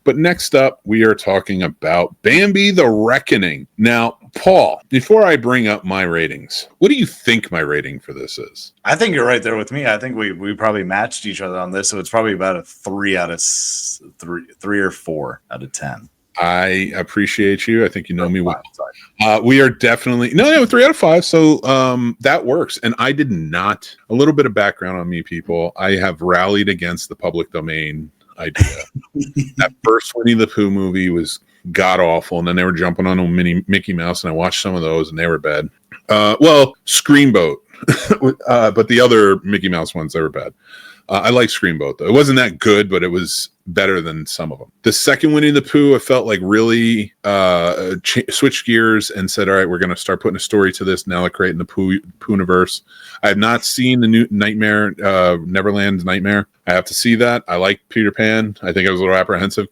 But next up, we are talking about Bambi The Reckoning. Now, Paul, before I bring up my ratings, what do you think my rating for this is? I think you're right there with me. I think we probably matched each other on this, so it's probably about a 3 or 4 out of 10. I appreciate you. I think you know me well. We are definitely 3 out of 5. So that works. And I did not. A little bit of background on me, people. I have rallied against the public domain idea. That first Winnie-the-Pooh movie was god awful, and then they were jumping on a Mickey Mouse, and I watched some of those, and they were bad. Screamboat, but the other Mickey Mouse ones, they were bad. I like Screamboat, though. It wasn't that good, but it was better than some of them. The second Winnie-the-Pooh, I felt like really switched gears and said, all right, we're going to start putting a story to this. Now they're creating the Pooh-universe. I have not seen the new Neverland Nightmare. I have to see that. I like Peter Pan. I think I was a little apprehensive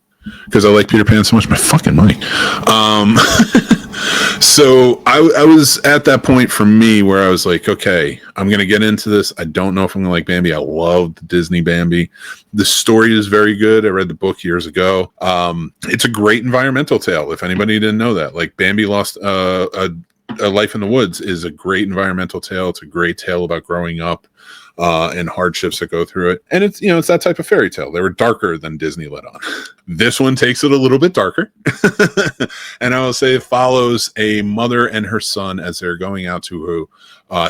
because I like Peter Pan so much. My fucking money. So I was at that point for me where I was like, okay, I'm going to get into this. I don't know if I'm going to like Bambi. I love the Disney Bambi. The story is very good. I read the book years ago. It's a great environmental tale. If anybody didn't know that, like Bambi Lost a Life in the Woods is a great environmental tale. It's a great tale about growing up and hardships that go through it. And it's that type of fairy tale. They were darker than Disney let on. This one takes it a little bit darker. And I will say it follows a mother and her son as they're going out to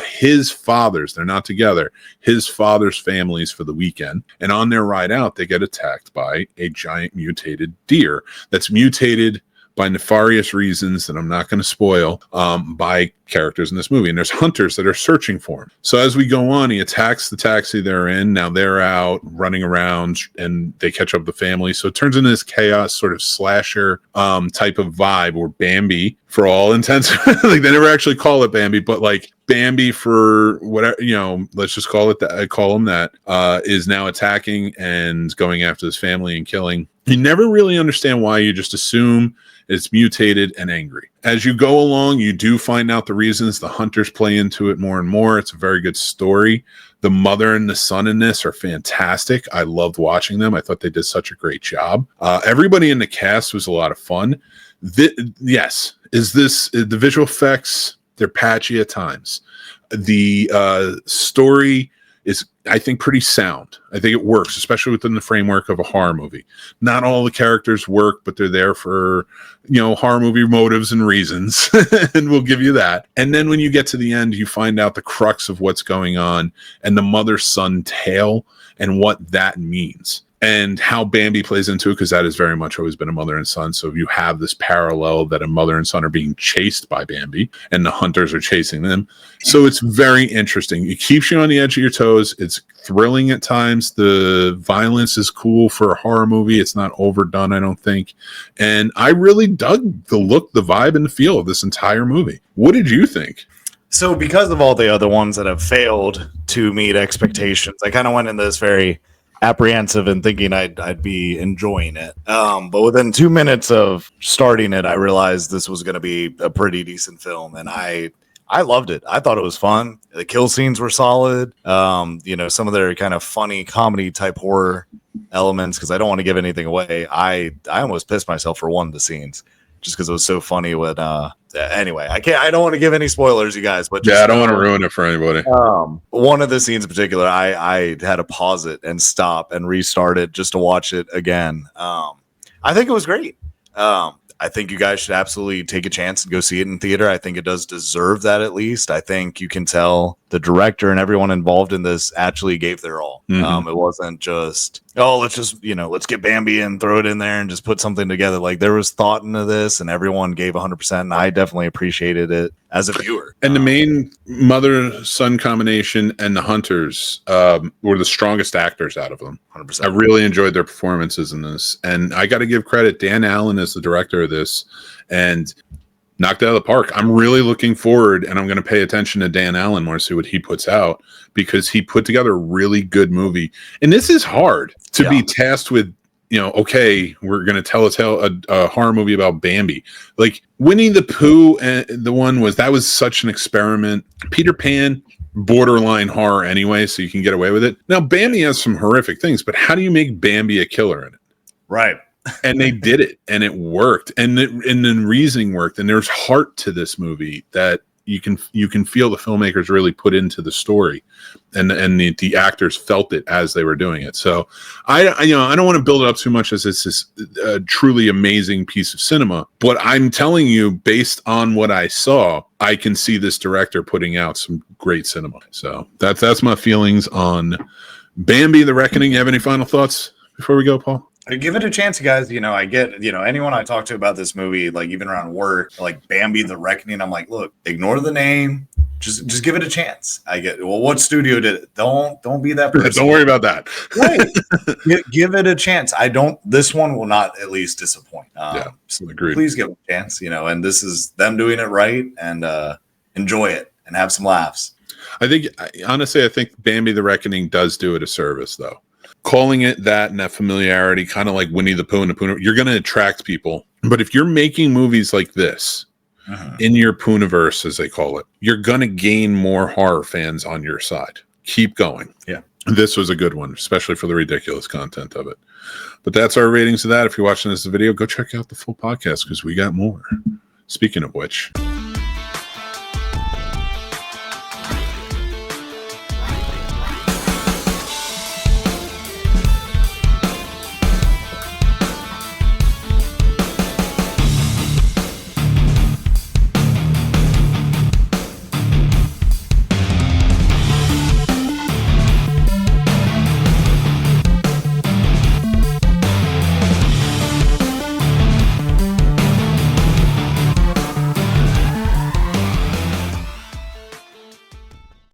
his father's, they're not together, his father's families for the weekend. And on their ride out, they get attacked by a giant mutated deer that's mutated by nefarious reasons that I'm not going to spoil, by characters in this movie. And there's hunters that are searching for him. So as we go on, he attacks the taxi they're in. Now they're out running around and they catch up with the family. So it turns into this chaos sort of slasher type of vibe where Bambi, for all intents, like they never actually call it Bambi, but like Bambi for whatever, let's just call it that. I call him that, is now attacking and going after his family and killing. You never really understand why. You just assume it's mutated and angry. As you go along, you do find out the reasons. The hunters play into it more and more. It's a very good story. The mother and the son in this are fantastic. I loved watching them. I thought they did such a great job. Everybody in the cast was a lot of fun. Yes, the visual effects, they're patchy at times. The story is, I think, pretty sound. I think it works, especially within the framework of a horror movie. Not all the characters work, but they're there for, horror movie motives and reasons, and we'll give you that. And then when you get to the end, you find out the crux of what's going on and the mother-son tale and what that means. And how Bambi plays into it, because that has very much always been a mother and son. So you have this parallel that a mother and son are being chased by Bambi and the hunters are chasing them. So it's very interesting. It keeps you on the edge of your toes. It's thrilling at times. The violence is cool for a horror movie. It's not overdone, I don't think. And I really dug the look, the vibe, and the feel of this entire movie. What did you think? So because of all the other ones that have failed to meet expectations, I kind of went into this very apprehensive and thinking I'd be enjoying it. But within 2 minutes of starting it, I realized this was going to be a pretty decent film, and I loved it. I thought it was fun. The kill scenes were solid. Some of their kind of funny comedy type horror elements, because I don't want to give anything away. I almost pissed myself for one of the scenes just because it was so funny when anyway, I don't want to give any spoilers, you guys, but I don't want to ruin it for anybody. One of the scenes in particular, I had to pause it and stop and restart it just to watch it again. I think it was great. I think you guys should absolutely take a chance and go see it in theater. I think it does deserve that, at least. I think you can tell the director and everyone involved in this actually gave their all. Mm-hmm. It wasn't just, let's get Bambi and throw it in there and just put something together. Like, there was thought into this and everyone gave 100%. And I definitely appreciated it as a viewer. And the main mother-son combination and the hunters were the strongest actors out of them. 100%. I really enjoyed their performances in this. And I got to give credit. Dan Allen is the director of this and knocked it out of the park. I'm really looking forward, and I'm going to pay attention to Dan Allen more, see what he puts out, because he put together a really good movie. And this is hard to be tasked with, okay, we're going to tell a horror movie about Bambi. Like Winnie-the-Pooh, that was such an experiment. Peter Pan, borderline horror anyway, so you can get away with it. Now, Bambi has some horrific things, but how do you make Bambi a killer in it? Right. And they did it, and it worked, and the reasoning worked, and there's heart to this movie that you can feel the filmmakers really put into the story, and the actors felt it as they were doing it. So I don't want to build it up too much as it's this truly amazing piece of cinema, but I'm telling you, based on what I saw, I can see this director putting out some great cinema. So that's my feelings on Bambi The Reckoning. You have any final thoughts before we go, Paul? Give it a chance, guys. I get, anyone I talk to about this movie, like even around work, like Bambi The Reckoning, I'm like, look, ignore the name. Just give it a chance. I get, well, what studio did it? Don't be that person. Don't worry about that. Right. Give it a chance. This one will not at least disappoint. So agreed. Please give it a chance, and this is them doing it right, and enjoy it and have some laughs. Honestly, I think Bambi The Reckoning does do it a service, though. Calling it that and that familiarity, kind of like Winnie-the-Pooh and the Pooh, you're going to attract people. But if you're making movies like this in your Poohniverse, as they call it, you're going to gain more horror fans on your side. Keep going. Yeah. This was a good one, especially for the ridiculous content of it. But that's our ratings of that. If you're watching this video, go check out the full podcast because we got more. Speaking of which...